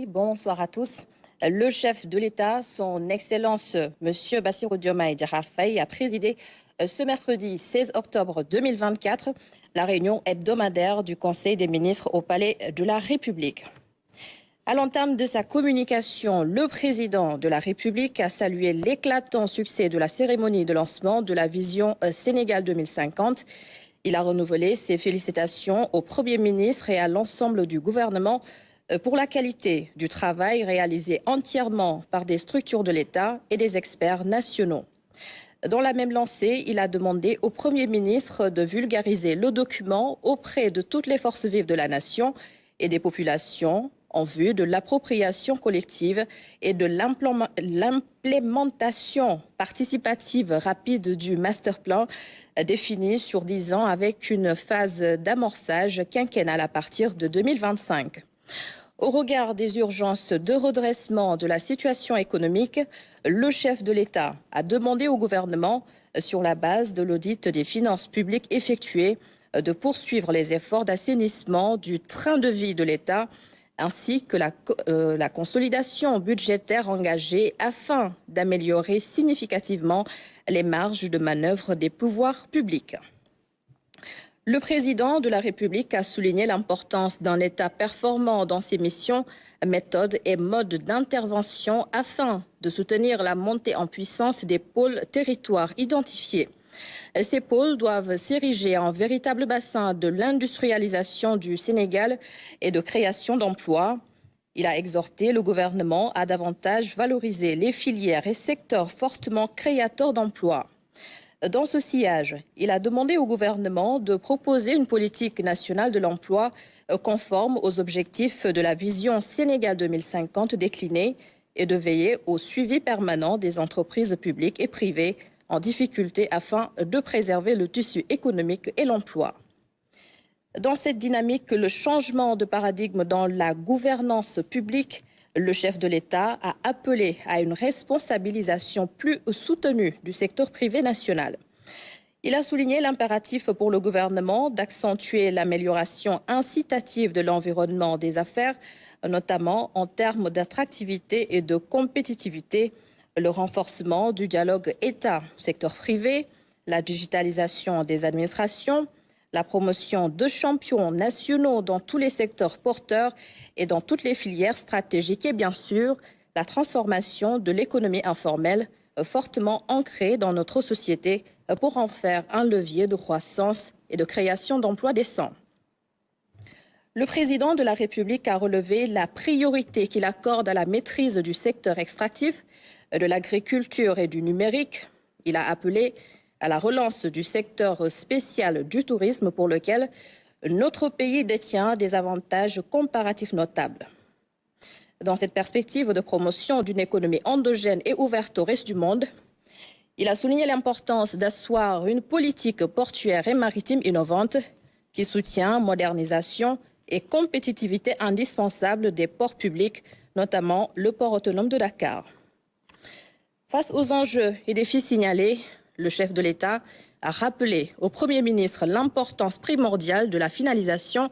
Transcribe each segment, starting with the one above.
Bonsoir à tous. Le chef de l'État, son Excellence M. Bassirou Diomaye Diakhar Faye, a présidé ce mercredi 16 octobre 2024 la réunion hebdomadaire du Conseil des ministres au Palais de la République. À l'entame de sa communication, le président de la République a salué l'éclatant succès de la cérémonie de lancement de la vision Sénégal 2050. Il a renouvelé ses félicitations au Premier ministre et à l'ensemble du gouvernement pour la qualité du travail réalisé entièrement par des structures de l'État et des experts nationaux. Dans la même lancée, il a demandé au Premier ministre de vulgariser le document auprès de toutes les forces vives de la nation et des populations en vue de l'appropriation collective et de l'implémentation participative rapide du masterplan défini sur 10 ans avec une phase d'amorçage quinquennale à partir de 2025. Au regard des urgences de redressement de la situation économique, le chef de l'État a demandé au gouvernement, sur la base de l'audit des finances publiques effectué, de poursuivre les efforts d'assainissement du train de vie de l'État ainsi que la consolidation budgétaire engagée afin d'améliorer significativement les marges de manœuvre des pouvoirs publics. Le président de la République a souligné l'importance d'un État performant dans ses missions, méthodes et modes d'intervention afin de soutenir la montée en puissance des pôles territoires identifiés. Ces pôles doivent s'ériger en véritable bassin de l'industrialisation du Sénégal et de création d'emplois. Il a exhorté le gouvernement à davantage valoriser les filières et secteurs fortement créateurs d'emplois. Dans ce sillage, il a demandé au gouvernement de proposer une politique nationale de l'emploi conforme aux objectifs de la vision Sénégal 2050 déclinée et de veiller au suivi permanent des entreprises publiques et privées en difficulté afin de préserver le tissu économique et l'emploi. Dans cette dynamique, le changement de paradigme dans la gouvernance publique, le chef de l'État a appelé à une responsabilisation plus soutenue du secteur privé national. Il a souligné l'impératif pour le gouvernement d'accentuer l'amélioration incitative de l'environnement des affaires, notamment en termes d'attractivité et de compétitivité, le renforcement du dialogue État-secteur privé, la digitalisation des administrations, la promotion de champions nationaux dans tous les secteurs porteurs et dans toutes les filières stratégiques et bien sûr, la transformation de l'économie informelle fortement ancrée dans notre société pour en faire un levier de croissance et de création d'emplois décents. Le président de la République a relevé la priorité qu'il accorde à la maîtrise du secteur extractif, de l'agriculture et du numérique. Il a appelé à la relance du secteur spécial du tourisme pour lequel notre pays détient des avantages comparatifs notables. Dans cette perspective de promotion d'une économie endogène et ouverte au reste du monde, il a souligné l'importance d'asseoir une politique portuaire et maritime innovante qui soutient modernisation et compétitivité indispensable des ports publics, notamment le port autonome de Dakar. Face aux enjeux et défis signalés, le chef de l'État a rappelé au Premier ministre l'importance primordiale de la finalisation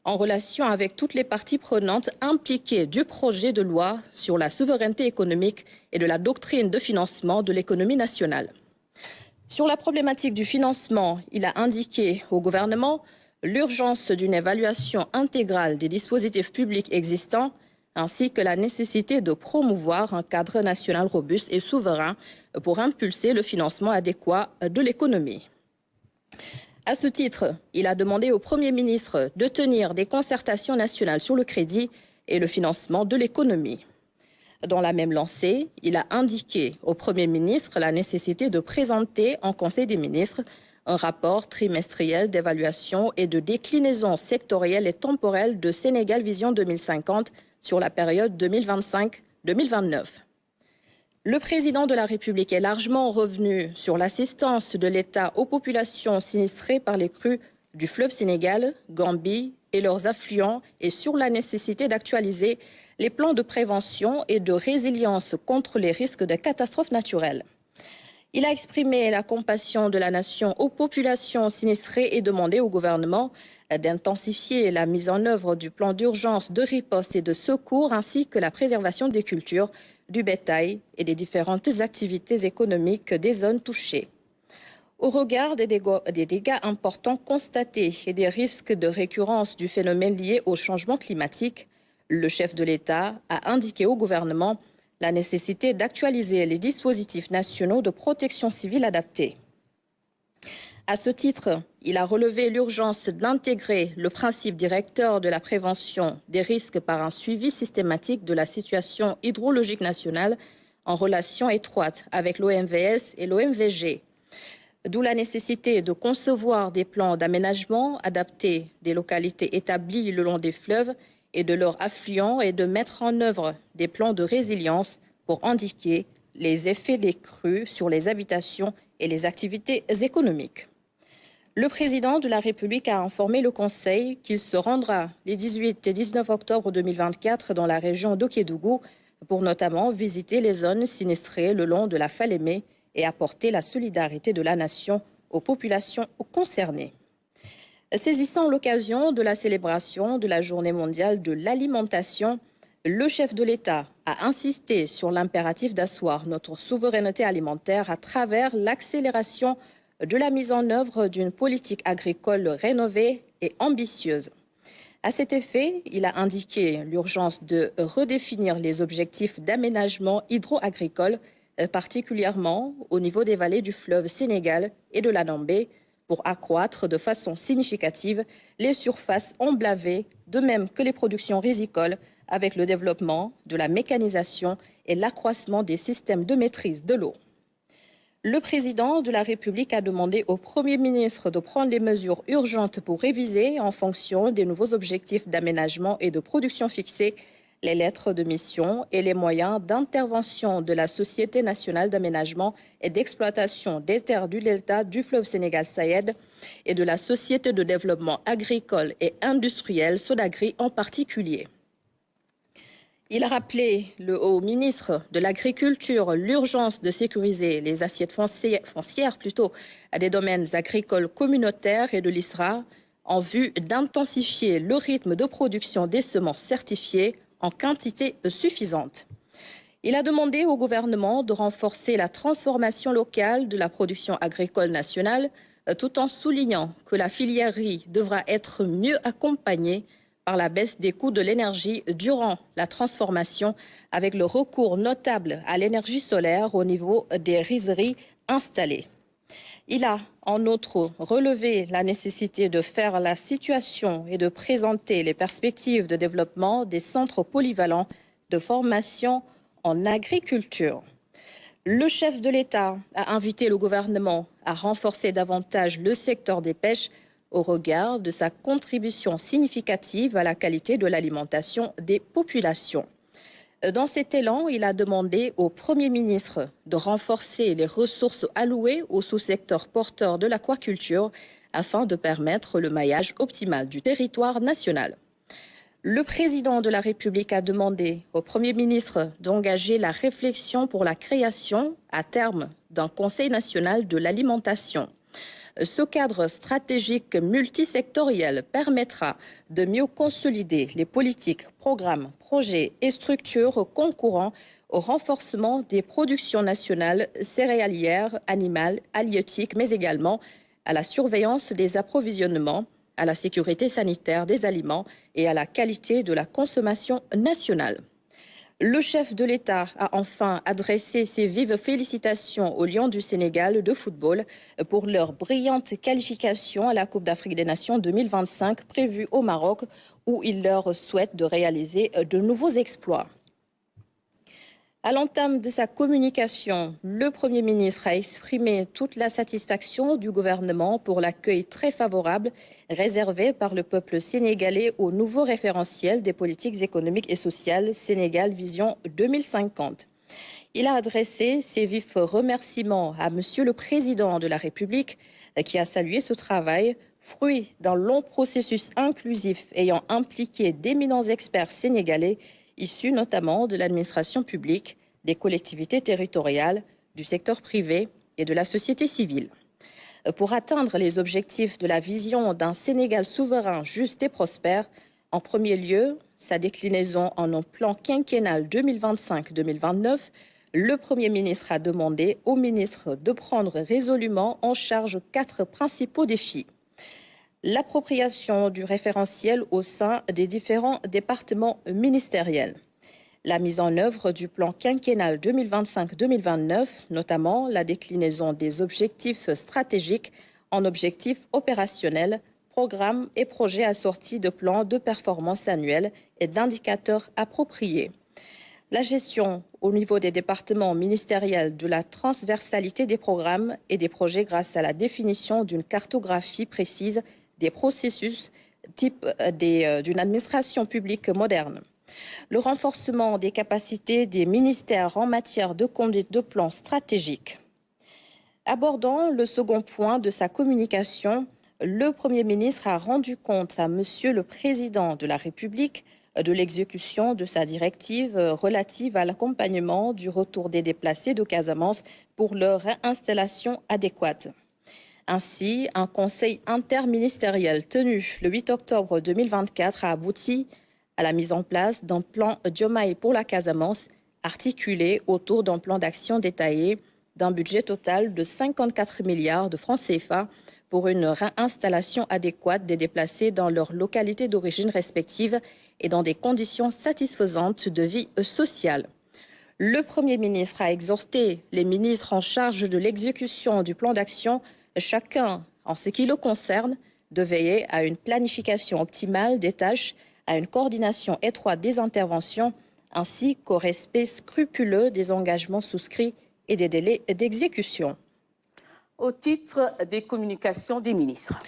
en relation avec toutes les parties prenantes impliquées du projet de loi sur la souveraineté économique et de la doctrine de financement de l'économie nationale. Sur la problématique du financement, il a indiqué au gouvernement l'urgence d'une évaluation intégrale des dispositifs publics existants ainsi que la nécessité de promouvoir un cadre national robuste et souverain pour impulser le financement adéquat de l'économie. À ce titre, il a demandé au Premier ministre de tenir des concertations nationales sur le crédit et le financement de l'économie. Dans la même lancée, il a indiqué au Premier ministre la nécessité de présenter en Conseil des ministres un rapport trimestriel d'évaluation et de déclinaison sectorielle et temporelle de Sénégal Vision 2050 sur la période 2025-2029. Le président de la République est largement revenu sur l'assistance de l'État aux populations sinistrées par les crues du fleuve Sénégal, Gambie et leurs affluents et sur la nécessité d'actualiser les plans de prévention et de résilience contre les risques de catastrophes naturelles. Il a exprimé la compassion de la nation aux populations sinistrées et demandé au gouvernement d'intensifier la mise en œuvre du plan d'urgence de riposte et de secours ainsi que la préservation des cultures, du bétail et des différentes activités économiques des zones touchées. Au regard des dégâts importants constatés et des risques de récurrence du phénomène lié au changement climatique, le chef de l'État a indiqué au gouvernement la nécessité d'actualiser les dispositifs nationaux de protection civile adaptés. À ce titre, il a relevé l'urgence d'intégrer le principe directeur de la prévention des risques par un suivi systématique de la situation hydrologique nationale en relation étroite avec l'OMVS et l'OMVG. D'où la nécessité de concevoir des plans d'aménagement adaptés des localités établies le long des fleuves et de leurs affluents et de mettre en œuvre des plans de résilience pour indiquer les effets des crues sur les habitations et les activités économiques. Le président de la République a informé le Conseil qu'il se rendra les 18 et 19 octobre 2024 dans la région d'Okédougou pour notamment visiter les zones sinistrées le long de la Falémé et apporter la solidarité de la nation aux populations concernées. Saisissant l'occasion de la célébration de la Journée mondiale de l'alimentation, le chef de l'État a insisté sur l'impératif d'asseoir notre souveraineté alimentaire à travers l'accélération de la mise en œuvre d'une politique agricole rénovée et ambitieuse. À cet effet, il a indiqué l'urgence de redéfinir les objectifs d'aménagement hydro-agricole, particulièrement au niveau des vallées du fleuve Sénégal et de la Nambé, pour accroître de façon significative les surfaces emblavées, de même que les productions rizicoles, avec le développement de la mécanisation et l'accroissement des systèmes de maîtrise de l'eau. Le président de la République a demandé au Premier ministre de prendre des mesures urgentes pour réviser, en fonction des nouveaux objectifs d'aménagement et de production fixés, les lettres de mission et les moyens d'intervention de la Société nationale d'aménagement et d'exploitation des terres du delta du fleuve Sénégal-Sayed et de la Société de développement agricole et industriel, Sodagri en particulier. Il a rappelé le haut ministre de l'Agriculture l'urgence de sécuriser les assiettes foncières à des domaines agricoles communautaires et de l'ISRA en vue d'intensifier le rythme de production des semences certifiées en quantité suffisante. Il a demandé au gouvernement de renforcer la transformation locale de la production agricole nationale, tout en soulignant que la filière riz devra être mieux accompagnée par la baisse des coûts de l'énergie durant la transformation, avec le recours notable à l'énergie solaire au niveau des rizeries installées. Il a, en outre, relevé la nécessité de faire la situation et de présenter les perspectives de développement des centres polyvalents de formation en agriculture. Le chef de l'État a invité le gouvernement à renforcer davantage le secteur des pêches au regard de sa contribution significative à la qualité de l'alimentation des populations. Dans cet élan, il a demandé au Premier ministre de renforcer les ressources allouées au sous-secteur porteur de l'aquaculture afin de permettre le maillage optimal du territoire national. Le président de la République a demandé au Premier ministre d'engager la réflexion pour la création, à terme, d'un Conseil national de l'alimentation. Ce cadre stratégique multisectoriel permettra de mieux consolider les politiques, programmes, projets et structures concourant au renforcement des productions nationales céréalières, animales, halieutiques, mais également à la surveillance des approvisionnements, à la sécurité sanitaire des aliments et à la qualité de la consommation nationale. Le chef de l'État a enfin adressé ses vives félicitations aux Lions du Sénégal de football pour leur brillante qualification à la Coupe d'Afrique des Nations 2025 prévue au Maroc, où il leur souhaite de réaliser de nouveaux exploits. À l'entame de sa communication, le Premier ministre a exprimé toute la satisfaction du gouvernement pour l'accueil très favorable réservé par le peuple sénégalais au nouveau référentiel des politiques économiques et sociales Sénégal Vision 2050. Il a adressé ses vifs remerciements à Monsieur le Président de la République qui a salué ce travail, fruit d'un long processus inclusif ayant impliqué d'éminents experts sénégalais issus notamment de l'administration publique, des collectivités territoriales, du secteur privé et de la société civile. Pour atteindre les objectifs de la vision d'un Sénégal souverain, juste et prospère, en premier lieu, sa déclinaison en un plan quinquennal 2025-2029, le Premier ministre a demandé au ministre de prendre résolument en charge 4 principaux défis. L'appropriation du référentiel au sein des différents départements ministériels. La mise en œuvre du plan quinquennal 2025-2029, notamment la déclinaison des objectifs stratégiques en objectifs opérationnels, programmes et projets assortis de plans de performance annuels et d'indicateurs appropriés. La gestion au niveau des départements ministériels de la transversalité des programmes et des projets grâce à la définition d'une cartographie précise des processus type d'une administration publique moderne. Le renforcement des capacités des ministères en matière de conduite de plans stratégiques. Abordant le second point de sa communication, le Premier ministre a rendu compte à Monsieur le Président de la République de l'exécution de sa directive relative à l'accompagnement du retour des déplacés de Casamance pour leur réinstallation adéquate. Ainsi, un conseil interministériel tenu le 8 octobre 2024 a abouti à la mise en place d'un plan Diomaye pour la Casamance articulé autour d'un plan d'action détaillé d'un budget total de 54 milliards de francs CFA pour une réinstallation adéquate des déplacés dans leurs localités d'origine respectives et dans des conditions satisfaisantes de vie sociale. Le Premier ministre a exhorté les ministres en charge de l'exécution du plan d'action, chacun en ce qui le concerne, de veiller à une planification optimale des tâches, à une coordination étroite des interventions, ainsi qu'au respect scrupuleux des engagements souscrits et des délais d'exécution. Au titre des communications des ministres.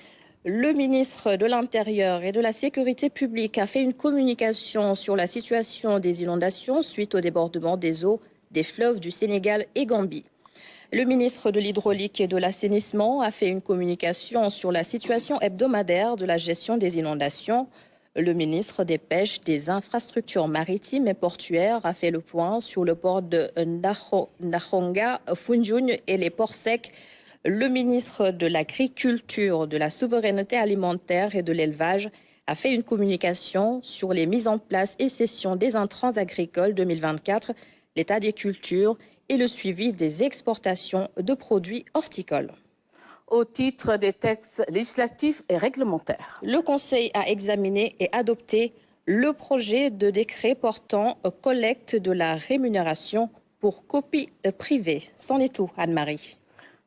Le ministre de l'Intérieur et de la Sécurité publique a fait une communication sur la situation des inondations suite au débordement des eaux des fleuves du Sénégal et Gambie. Le ministre de l'Hydraulique et de l'Assainissement a fait une communication sur la situation hebdomadaire de la gestion des inondations. Le ministre des Pêches, des Infrastructures maritimes et portuaires a fait le point sur le port de Nahonga, Foundiougne et les ports secs. Le ministre de l'Agriculture, de la Souveraineté alimentaire et de l'Élevage a fait une communication sur les mises en place et cessions des intrants agricoles 2024, l'état des cultures et le suivi des exportations de produits horticoles. Au titre des textes législatifs et réglementaires. Le Conseil a examiné et adopté le projet de décret portant collecte de la rémunération pour copie privée. C'en est tout, Anne-Marie.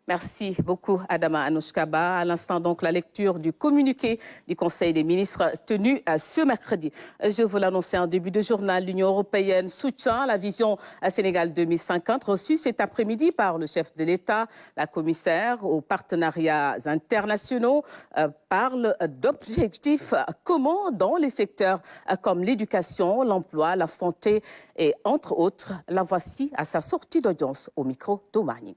Merci beaucoup, Adama Anouchkaba. À l'instant, donc, la lecture du communiqué du Conseil des ministres tenu ce mercredi. Je vous l'annonçais en début de journal, l'Union européenne soutient la vision à Sénégal 2050 reçue cet après-midi par le chef de l'État. La commissaire aux partenariats internationaux parle d'objectifs communs dans les secteurs comme l'éducation, l'emploi, la santé et entre autres. La voici à sa sortie d'audience au micro d'Omani.